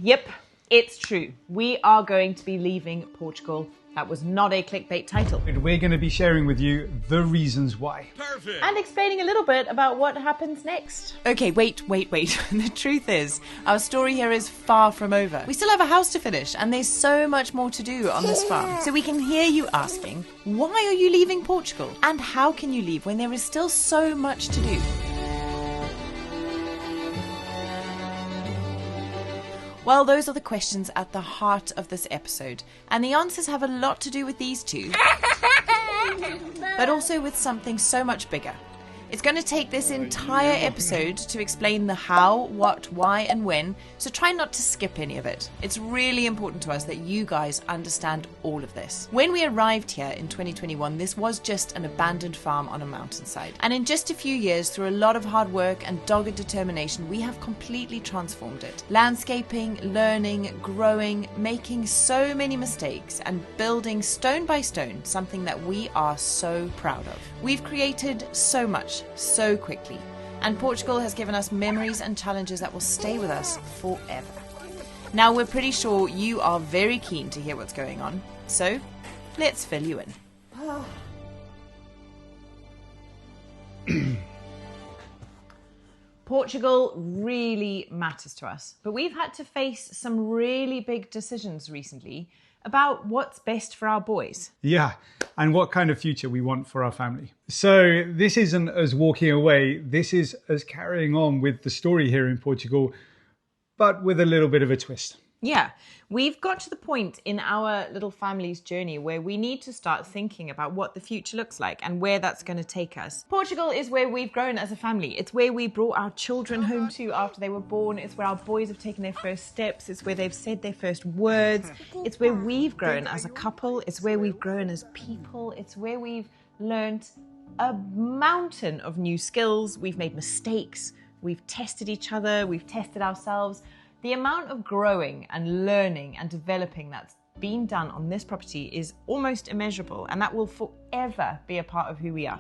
Yep, it's true. We are going to be leaving Portugal. That was not a clickbait title. And we're going to be sharing with you the reasons why. Perfect. And explaining a little bit about what happens next. Okay, wait. The truth is, our story here is far from over. We still have a house to finish, and there's so much more to do on this farm. So we can hear you asking, why are you leaving Portugal? And how can you leave when there is still so much to do? Well, those are the questions at the heart of this episode, and the answers have a lot to do with these two, but also with something so much bigger. It's going to take this entire episode to explain the how, what, why, and when, so try not to skip any of it. It's really important to us that you guys understand all of this. When we arrived here in 2021, this was just an abandoned farm on a mountainside. And in just a few years, through a lot of hard work and dogged determination, we have completely transformed it. Landscaping, learning, growing, making so many mistakes, and building stone by stone something that we are so proud of. We've created so much, so quickly, and Portugal has given us memories and challenges that will stay with us forever. Now, we're pretty sure you are very keen to hear what's going on, so let's fill you in. Portugal really matters to us, but we've had to face some really big decisions recently about what's best for our boys. Yeah, and what kind of future we want for our family. So this isn't us walking away, this is us carrying on with the story here in Portugal, but with a little bit of a twist. Yeah, we've got to the point in our little family's journey where we need to start thinking about what the future looks like and where that's going to take us. Portugal is where we've grown as a family. It's where we brought our children home to after they were born. It's where our boys have taken their first steps. It's where they've said their first words. It's where we've grown as a couple. It's where we've grown as people. It's where we've learned a mountain of new skills. We've made mistakes. We've tested each other. We've tested ourselves. The amount of growing and learning and developing that's been done on this property is almost immeasurable, and that will forever be a part of who we are.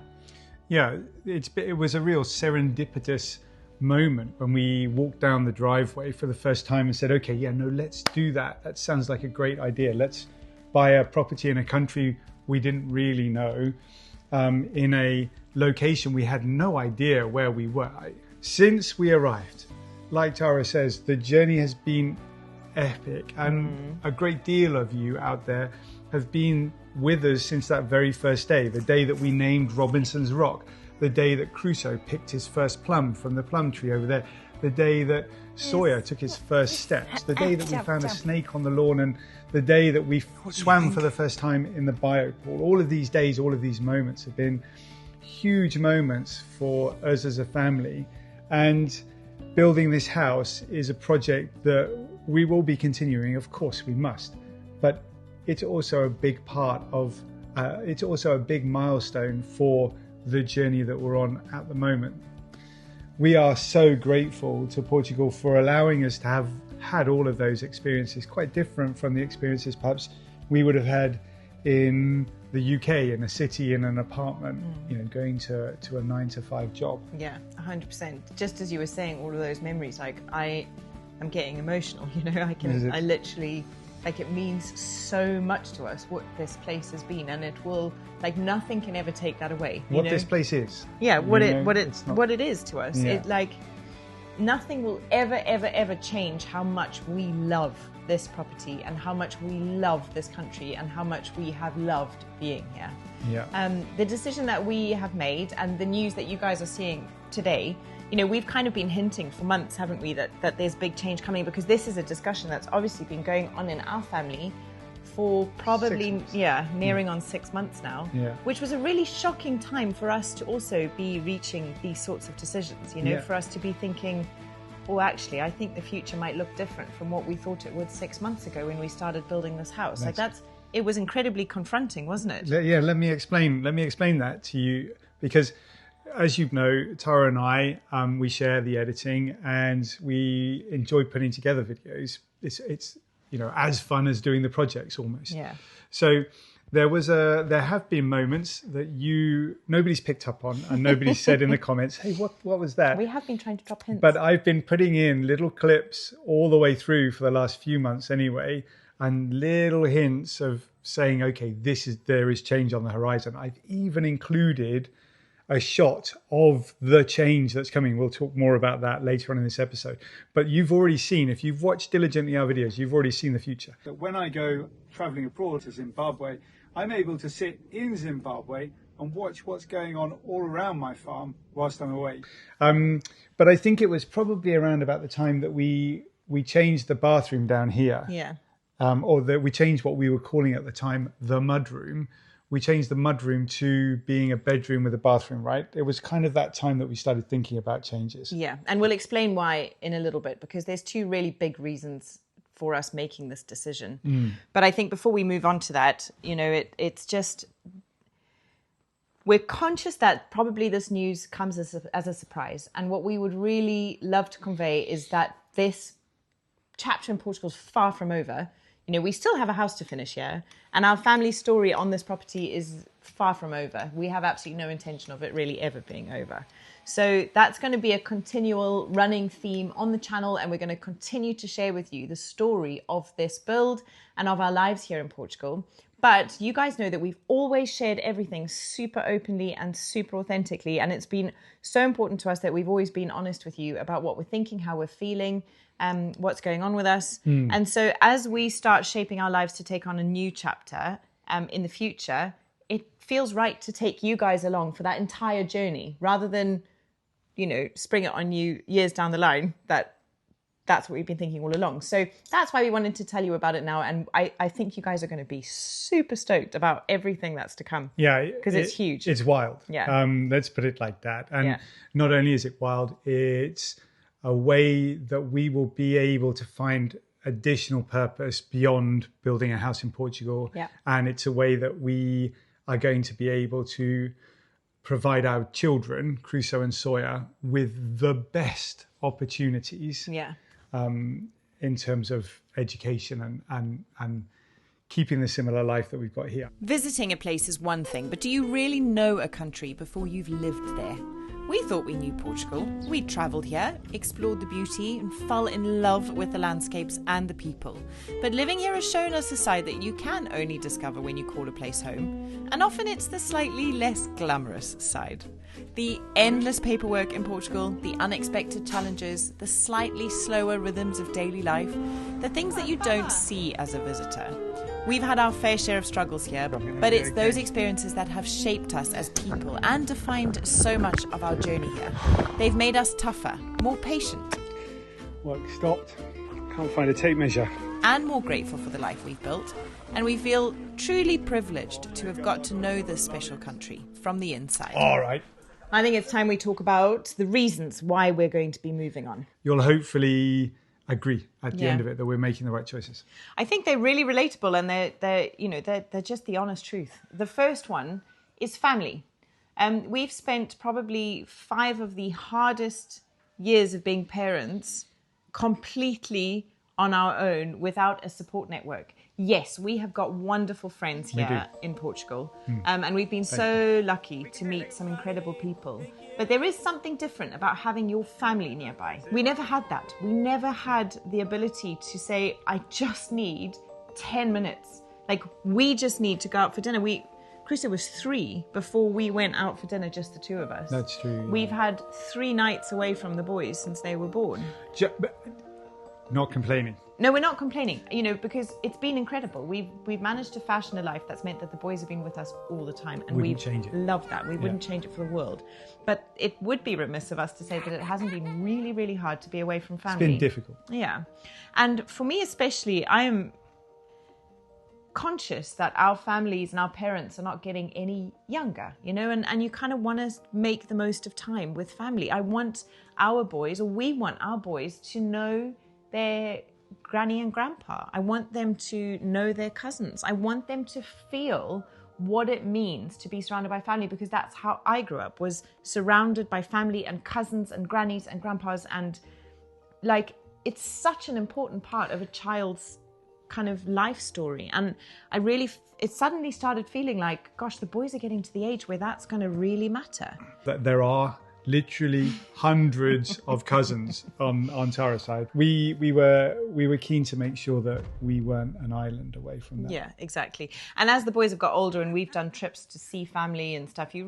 Yeah, it was a real serendipitous moment when we walked down the driveway for the first time and said, okay, yeah, no, let's do that. That sounds like a great idea. Let's buy a property in a country we didn't really know, in a location we had no idea where we were. Since we arrived, like Tara says, the journey has been epic, and a great deal of you out there have been with us since that very first day, the day that we named Robinson's Rock, the day that Crusoe picked his first plum from the plum tree over there, the day that Sawyer took his first steps, the day that we found a snake on the lawn, and the day that we swam for the first time in the biopool. All of these days, all of these moments have been huge moments for us as a family, and building this house is a project that we will be continuing. Of course we must, but it's also a big part of, it's also a big milestone for the journey that we're on at the moment. We are so grateful to Portugal for allowing us to have had all of those experiences, quite different from the experiences perhaps we would have had in the UK, in a city, in an apartment, you know, going to a 9-to-5 job. Yeah, 100%. Just as you were saying, all of those memories, like I'm getting emotional, you know, I literally, like, it means so much to us what this place has been, and it will, like, nothing can ever take that away. What this place is. Yeah, what it is to us. Yeah. It, like, nothing will ever change how much we love this property and how much we love this country and how much we have loved being here. Yeah. The decision that we have made and the news that you guys are seeing today, you know, we've kind of been hinting for months, haven't we, that there's big change coming, because this is a discussion that's obviously been going on in our family for probably, nearing on 6 months now, which was a really shocking time for us to also be reaching these sorts of decisions, you know, for us to be thinking, oh, actually, I think the future might look different from what we thought it would 6 months ago when we started building this house. It was incredibly confronting, wasn't it? Yeah, let me explain that to you, because as you know, Tara and I, we share the editing and we enjoy putting together videos. It's you know, as fun as doing the projects almost. Yeah. So There have been moments that nobody's picked up on, and nobody said in the comments, "Hey, what was that?" We have been trying to drop hints. But I've been putting in little clips all the way through for the last few months anyway, and little hints of saying, "Okay, there is change on the horizon." I've even included a shot of the change that's coming. We'll talk more about that later on in this episode. But you've already seen, if you've watched diligently our videos, you've already seen the future. That when I go traveling abroad to Zimbabwe, I'm able to sit in Zimbabwe and watch what's going on all around my farm whilst I'm away. But I think it was probably around about the time that we changed the bathroom down here. Yeah. Or that we changed what we were calling at the time the mudroom. We changed the mudroom to being a bedroom with a bathroom, right? It was kind of that time that we started thinking about changes. Yeah, and we'll explain why in a little bit, because there's two really big reasons for us making this decision. But I think before we move on to that, it's just, we're conscious that probably this news comes as a surprise. And what we would really love to convey is that this chapter in Portugal is far from over. We still have a house to finish here, and our family story on this property is far from over. We have absolutely no intention of it really ever being over. So that's going to be a continual running theme on the channel, and we're going to continue to share with you the story of this build and of our lives here in Portugal. But you guys know that we've always shared everything super openly and super authentically, and it's been so important to us that we've always been honest with you about what we're thinking, how we're feeling, what's going on with us. And so as we start shaping our lives to take on a new chapter in the future, it feels right to take you guys along for that entire journey rather than, spring it on you years down the line. That's what we've been thinking all along. So that's why we wanted to tell you about it now. And I think you guys are going to be super stoked about everything that's to come. Yeah. Because it's huge. It's wild. Yeah. Let's put it like that. And not only is it wild, it's a way that we will be able to find additional purpose beyond building a house in Portugal. Yeah. And it's a way that we are going to be able to provide our children, Crusoe and Sawyer, with the best opportunities. Yeah. In terms of education and keeping the similar life that we've got here. Visiting a place is one thing, but do you really know a country before you've lived there? We thought we knew Portugal. We'd travelled here, explored the beauty, and fell in love with the landscapes and the people. But living here has shown us a side that you can only discover when you call a place home. And often it's the slightly less glamorous side. The endless paperwork in Portugal, the unexpected challenges, the slightly slower rhythms of daily life, the things that you don't see as a visitor. We've had our fair share of struggles here, but it's those experiences that have shaped us as people and defined so much of our journey here. They've made us tougher, more patient. Work stopped. Can't find a tape measure. And more grateful for the life we've built. And we feel truly privileged to have got to know this special country from the inside. All right. I think it's time we talk about the reasons why we're going to be moving on. You'll hopefully agree at the end of it that we're making the right choices. I think they're really relatable, and they're just the honest truth. The first one is family. We've spent probably 5 of the hardest years of being parents completely on our own without a support network. Yes, we have got wonderful friends here in Portugal, and we've been so lucky to meet some incredible people. But there is something different about having your family nearby. We never had that. We never had the ability to say, I just need 10 minutes. Like, we just need to go out for dinner. Crusoe was 3 before we went out for dinner, just the 2 of us. That's true. Yeah. We've had 3 nights away from the boys since they were born. Not complaining. No, we're not complaining, because it's been incredible. We've managed to fashion a life that's meant that the boys have been with us all the time, and we've loved that. We wouldn't change it for the world. But it would be remiss of us to say that it hasn't been really, really hard to be away from family. It's been difficult. Yeah. And for me especially, I am conscious that our families and our parents are not getting any younger, and you kind of want to make the most of time with family. We want our boys to know their granny and grandpa. I want them to know their cousins. I want them to feel what it means to be surrounded by family, because that's how I grew up, was surrounded by family and cousins and grannies and grandpas. And it's such an important part of a child's kind of life story. And it suddenly started feeling like, gosh, the boys are getting to the age where that's going to really matter. There are literally hundreds of cousins on Tara's side. We were keen to make sure that we weren't an island away from that. Yeah, exactly. And as the boys have got older and we've done trips to see family and stuff, you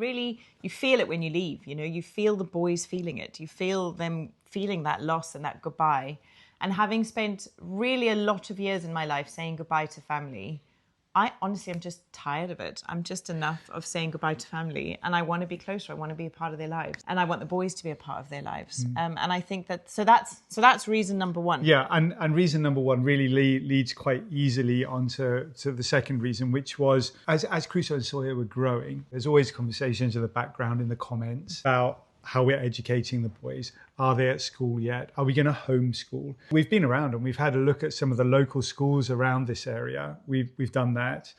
feel it when you leave. You know, you feel the boys feeling it. You feel them feeling that loss and that goodbye. And having spent really a lot of years in my life saying goodbye to family, I honestly am just tired of it. I'm just enough of saying goodbye to family, and I want to be closer. I want to be a part of their lives, and I want the boys to be a part of their lives. And I think that's reason number one. Yeah, and reason number one really leads quite easily onto the second reason, which was as Crusoe and Sawyer were growing, there's always conversations in the background in the comments about how we're educating the boys. Are they at school yet? Are we going to homeschool? We've been around and we've had a look at some of the local schools around this area. We've done that.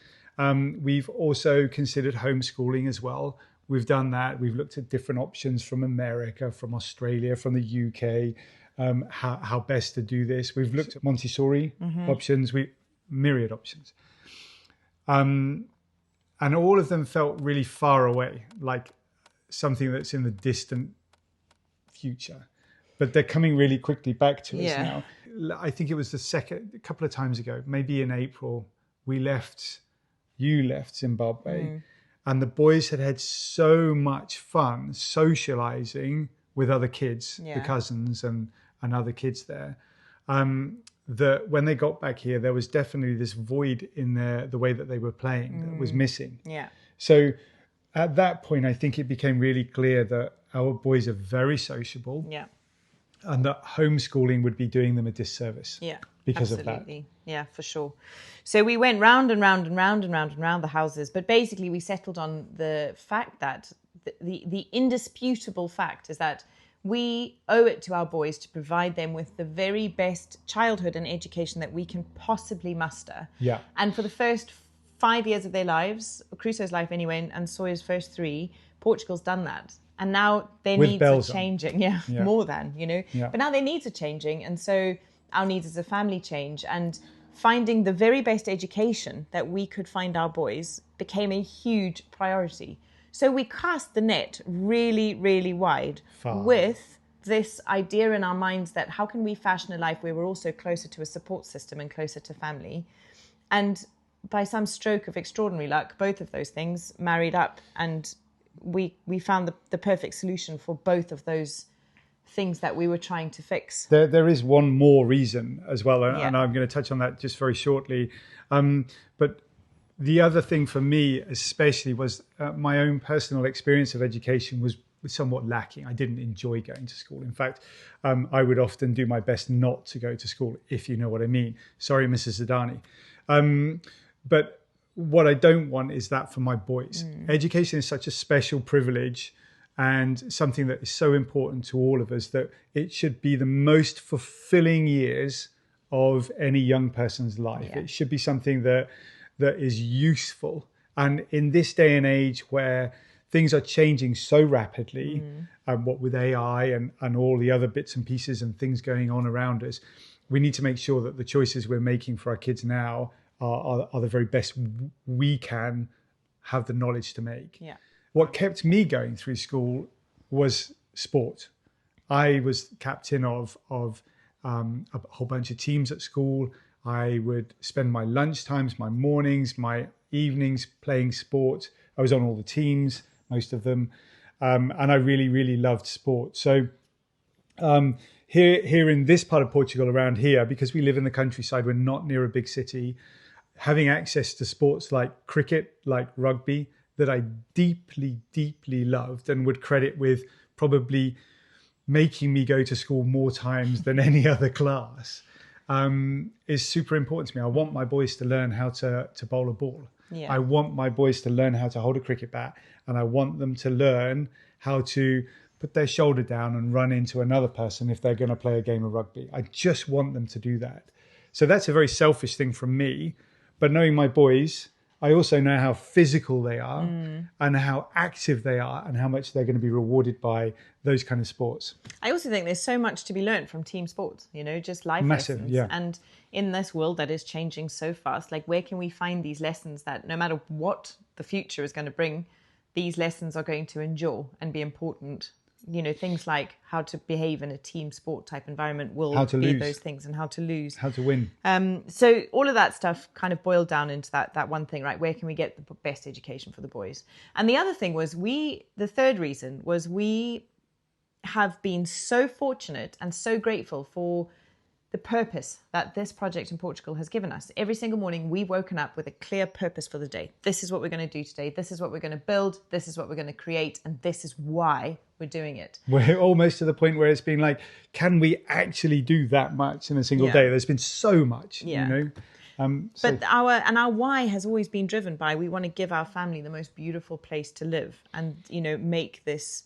We've also considered homeschooling as well. We've done that. We've looked at different options from America, from Australia, from the UK, how best to do this. We've looked at Montessori options, myriad options. And all of them felt really far away, like something that's in the distant future, but they're coming really quickly back to us now. I think it was a couple of times ago, maybe in April, you left Zimbabwe, and the boys had so much fun socializing with other kids, the cousins and other kids there, that when they got back here, there was definitely this void in the way that they were playing that was missing. So at that point, I think it became really clear that our boys are very sociable, and that homeschooling would be doing them a disservice because of that. Yeah, for sure. So we went round and round and round and round and round the houses, but basically we settled on the fact that the indisputable fact is that we owe it to our boys to provide them with the very best childhood and education that we can possibly muster. And for the first 5 years of their lives, Crusoe's life anyway, and Sawyer's first 3, Portugal's done that. And now their needs are changing. More than, But now their needs are changing. And so our needs as a family change. And finding the very best education that we could find our boys became a huge priority. So we cast the net really, really wide with this idea in our minds that how can we fashion a life where we're also closer to a support system and closer to family? And by some stroke of extraordinary luck, both of those things married up, and we found the perfect solution for both of those things that we were trying to fix. There is one more reason as well, and I'm going to touch on that just very shortly. But the other thing for me especially was my own personal experience of education was somewhat lacking. I didn't enjoy going to school. In fact, I would often do my best not to go to school, if you know what I mean. Sorry, Mrs. Zidani. But what I don't want is that for my boys. Education is such a special privilege and something that is so important to all of us that it should be the most fulfilling years of any young person's life. It should be something that is useful. And in this day and age where things are changing so rapidly, what with AI and all the other bits and pieces and things going on around us, we need to make sure that the choices we're making for our kids now are the very best we can have the knowledge to make. What kept me going through school was sport. I was captain of a whole bunch of teams at school. I would spend my lunch times, my mornings, my evenings playing sport. I was on all the teams, most of them. And I really, really loved sport. So here in this part of Portugal, around here, because we live in the countryside, we're not near a big city, having access to sports like cricket, like rugby, that I deeply, deeply loved and would credit with probably making me go to school more times than any other class, is super important to me. I want my boys to learn how to bowl a ball. I want my boys to learn how to hold a cricket bat, and I want them to learn how to put their shoulder down and run into another person if they're going to play a game of rugby. I just want them to do that. So that's a very selfish thing from me. But knowing my boys, I also know how physical they are and how active they are and how much they're going to be rewarded by those kind of sports. I also think there's so much to be learned from team sports, just life Massive, lessons. yeah. And in this world that is changing so fast, like where can we find these lessons that no matter what the future is going to bring, these lessons are going to endure and be important? Things like how to behave in a team sport type environment will be those things, and how to lose. How to win. So all of that stuff kind of boiled down into that one thing, right? Where can we get the best education for the boys? And the other thing was the third reason was we have been so fortunate and so grateful for the purpose that this project in Portugal has given us. Every single morning, we've woken up with a clear purpose for the day. This is what we're going to do today. This is what we're going to build. This is what we're going to create. And this is why we're doing it. We're almost to the point where it's been like, can we actually do that much in a single day? There's been so much, But our why has always been driven by, we want to give our family the most beautiful place to live and, make this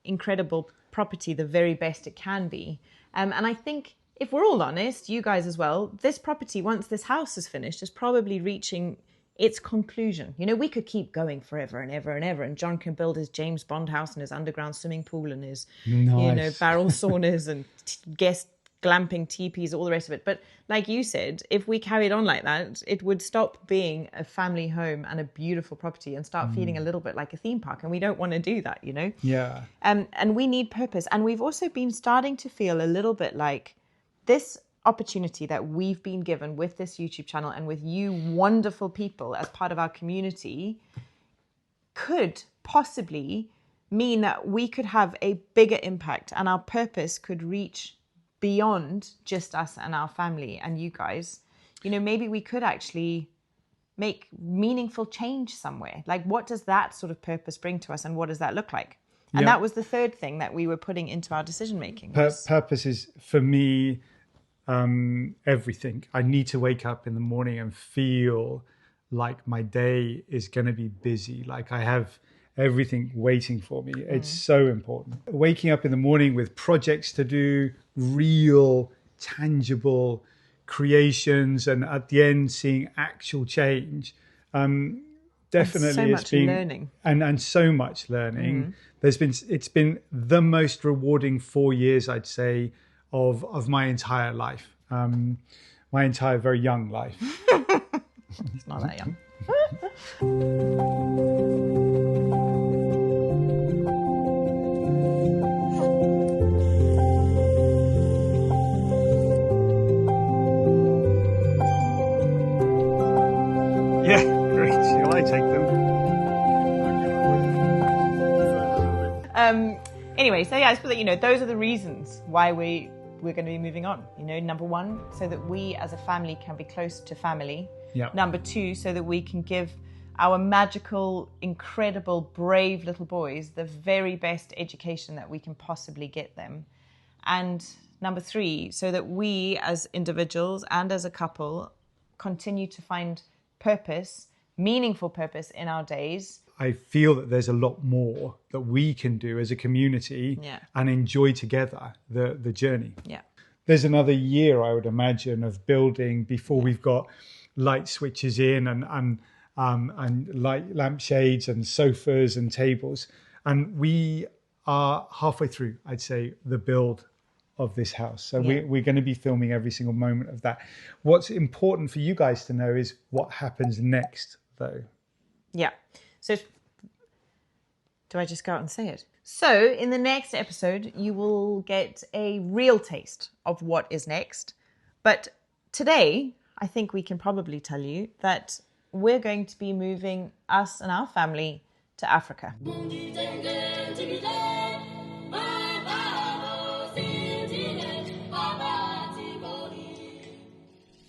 incredible property the very best it can be. And I think, if we're all honest, you guys as well, this property, once this house is finished, is probably reaching its conclusion. We could keep going forever and ever and ever, and John can build his James Bond house and his underground swimming pool and his, barrel saunas and guest glamping teepees, all the rest of it. But like you said, if we carried on like that, it would stop being a family home and a beautiful property and start feeling a little bit like a theme park. And we don't want to do that, Yeah. And we need purpose. And we've also been starting to feel a little bit like this opportunity that we've been given with this YouTube channel and with you wonderful people as part of our community could possibly mean that we could have a bigger impact and our purpose could reach beyond just us and our family and you guys. Maybe we could actually make meaningful change somewhere. Like, what does that sort of purpose bring to us and what does that look like? And that was the third thing that we were putting into our decision making. Purpose is, for me, everything. I need to wake up in the morning and feel like my day is going to be busy, like I have everything waiting for me. It's so important. Waking up in the morning with projects to do, real, tangible creations, and at the end seeing actual change. Definitely, it's been learning and so much learning. It's been the most rewarding 4 years, I'd say, of my entire life, my entire very young life. It's not that young. Yeah, great. Shall I take them? Anyway, so I suppose that, those are the reasons why we're going to be moving on. Number one, so that we as a family can be close to family. Yeah. Number two, so that we can give our magical, incredible, brave little boys the very best education that we can possibly get them. And number three, so that we as individuals and as a couple continue to find purpose, meaningful purpose in our days. I feel that there's a lot more that we can do as a community and enjoy together the journey. Yeah. There's another year, I would imagine, of building before we've got light switches in and light lampshades and sofas and tables. And we are halfway through, I'd say, the build of this house. So we're going to be filming every single moment of that. What's important for you guys to know is what happens next, though. Yeah. So do I just go out and say it? So in the next episode, you will get a real taste of what is next. But today, I think we can probably tell you that we're going to be moving us and our family to Africa.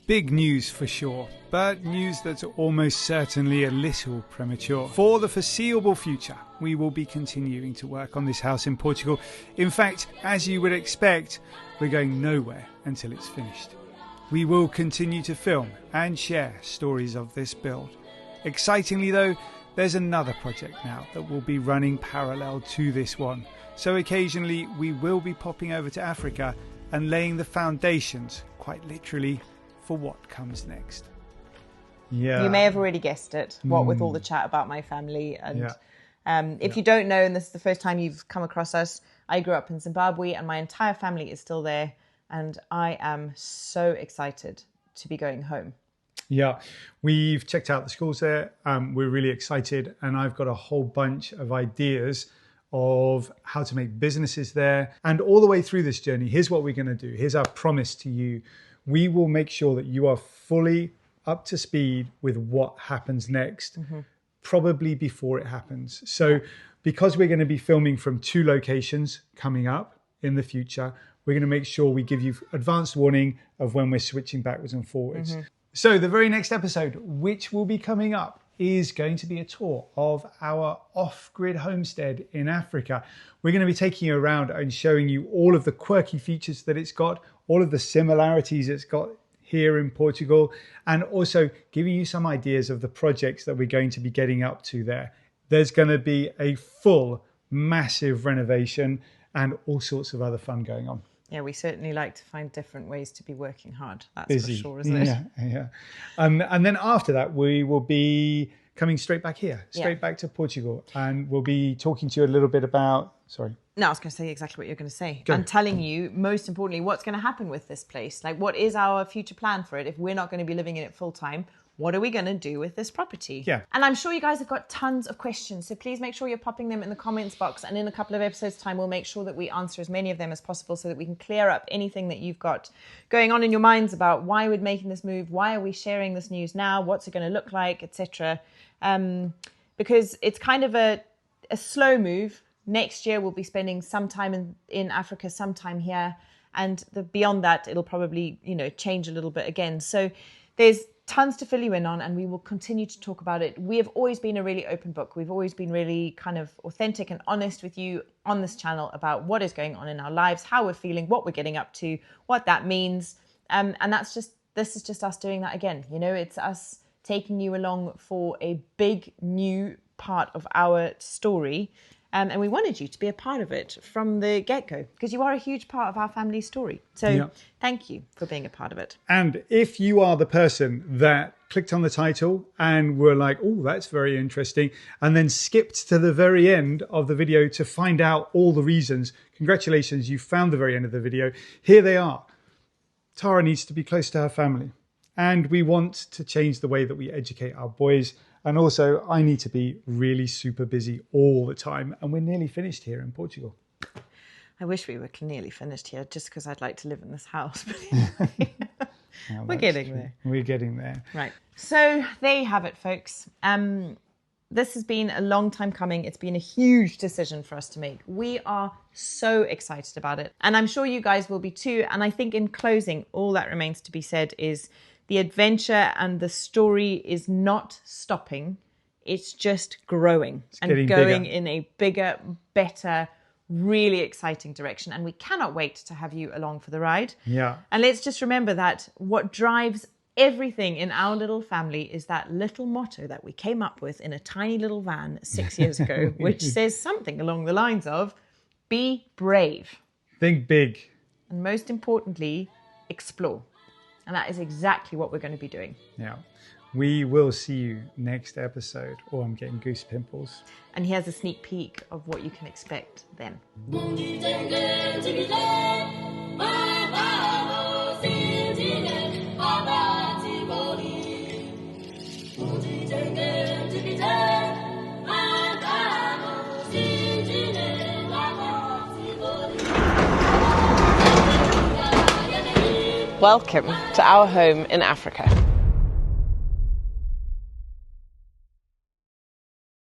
Big news for sure, but news that's almost certainly a little premature. For the foreseeable future, we will be continuing to work on this house in Portugal. In fact, as you would expect, we're going nowhere until it's finished. We will continue to film and share stories of this build. Excitingly though, there's another project now that will be running parallel to this one. So occasionally we will be popping over to Africa and laying the foundations, quite literally, for what comes next. Yeah. You may have already guessed it, what with all the chat about my family. And if you don't know, and this is the first time you've come across us, I grew up in Zimbabwe and my entire family is still there. And I am so excited to be going home. Yeah, we've checked out the schools there. We're really excited. And I've got a whole bunch of ideas of how to make businesses there. And all the way through this journey, here's what we're going to do. Here's our promise to you. We will make sure that you are fully up to speed with what happens next, probably before it happens. So because we're going to be filming from 2 locations coming up in the future, we're going to make sure we give you advanced warning of when we're switching backwards and forwards. So the very next episode, which will be coming up, is going to be a tour of our off-grid homestead in Africa. We're going to be taking you around and showing you all of the quirky features that it's got, all of the similarities it's got here in Portugal, and also giving you some ideas of the projects that we're going to be getting up to there. There's going to be a full, massive renovation and all sorts of other fun going on. Yeah, we certainly like to find different ways to be working hard. That's Busy. for sure, isn't it? Yeah. And then after that, we will be coming straight back here, back to Portugal. And we'll be talking to you a little bit about, No, I was going to say exactly what you're going to say. I'm telling you, most importantly, what's going to happen with this place. Like, what is our future plan for it? If we're not going to be living in it full time, what are we going to do with this property? Yeah. And I'm sure you guys have got tons of questions. So please make sure you're popping them in the comments box. And in a couple of episodes' time, we'll make sure that we answer as many of them as possible so that we can clear up anything that you've got going on in your minds about why we're making this move, why are we sharing this news now, what's it going to look like, etc. Because it's kind of a slow move. Next year, we'll be spending some time in Africa, some time here. And beyond that, it'll probably, change a little bit again. So there's tons to fill you in on, and we will continue to talk about it. We have always been a really open book. We've always been really kind of authentic and honest with you on this channel about what is going on in our lives, how we're feeling, what we're getting up to, what that means. And this is just us doing that again. It's us taking you along for a big new part of our story. And we wanted you to be a part of it from the get-go because you are a huge part of our family story. So Thank you for being a part of it. And if you are the person that clicked on the title and were like, oh, that's very interesting, and then skipped to the very end of the video to find out all the reasons, congratulations, you found the very end of the video. Here they are. Tara needs to be close to her family. And we want to change the way that we educate our boys. And also, I need to be really super busy all the time. And we're nearly finished here in Portugal. I wish we were nearly finished here just because I'd like to live in this house. Well, we're getting there. We're getting there. Right. So there you have it, folks. This has been a long time coming. It's been a huge decision for us to make. We are so excited about it. And I'm sure you guys will be too. And I think in closing, all that remains to be said is the adventure and the story is not stopping. It's just growing and going bigger. in a bigger, better, really exciting direction. And we cannot wait to have you along for the ride. Yeah. And let's just remember that what drives everything in our little family is that little motto that we came up with in a tiny little van 6 years ago, which says something along the lines of, be brave. Think big. And most importantly, explore. And that is exactly what we're going to be doing. Yeah. We will see you next episode. Oh, I'm getting goose pimples. And here's a sneak peek of what you can expect then. Welcome to our home in Africa.